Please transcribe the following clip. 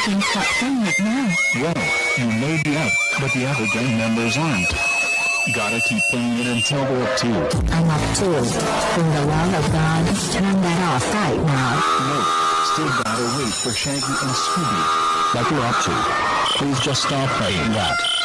can stop playing it now. Well, you may be out, but the other gang members aren't. Gotta keep playing it until we're up 2. I'm up too. For the love of God, turn that off right now. No, still gotta wait for Shaggy and Scooby. But we're up 2. Please just stop playing that.